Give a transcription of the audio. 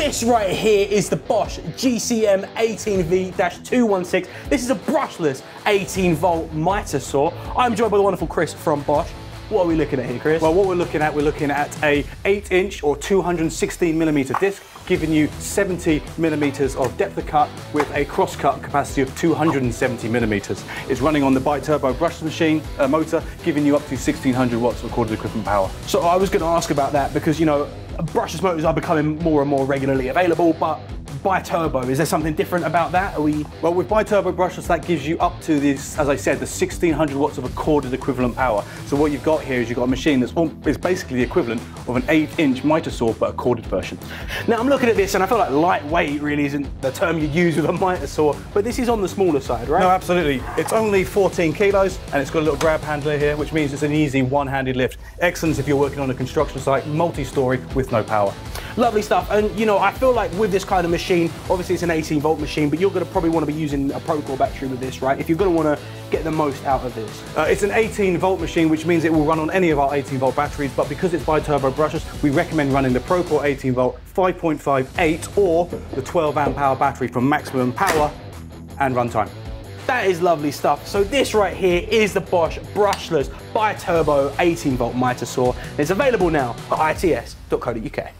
This right here is the Bosch GCM 18V-216. This is a brushless 18-volt Mitre saw. I'm joined by the wonderful Chris from Bosch. What are we looking at here, Chris? Well, what we're looking at a 8-inch or 216mm disc, giving you 70 millimeters of depth of cut with a cross-cut capacity of 270 millimeters. It's running on the BiTurbo brushless motor, giving you up to 1600 watts of recorded equivalent power. So I was going to ask about that because, you know, brushless motors are becoming more and more regularly available, but BiTurbo, is there something different about that? Well, with BiTurbo brushless, that gives you up to this, as I said, the 1600 watts of recorded equivalent power. So what you've got here is you've got a machine that's basically the equivalent of an 8-inch Mitre saw, but a corded version. Now I'm looking at this and I feel like lightweight really isn't the term you use with a Mitre saw, but this is on the smaller side, right? No, absolutely. It's only 14 kilos and it's got a little grab handler here, which means it's an easy one-handed lift. Excellent if you're working on a construction site, multi-story with no power. Lovely stuff. And you know, I feel like with this kind of machine, obviously it's an 18-volt machine, but you're going to probably want to be using a Pro-Core battery with this, right? If you're going to want to get the most out of this. It's an 18-volt machine, which means it will run on any of our 18-volt batteries, but because it's BiTurbo brushless, we recommend running the Pro-Core 18-volt 5.58 or the 12-amp hour battery for maximum power and runtime. That is lovely stuff. So this right here is the Bosch brushless BiTurbo 18-volt Mitre saw. It's available now at its.co.uk.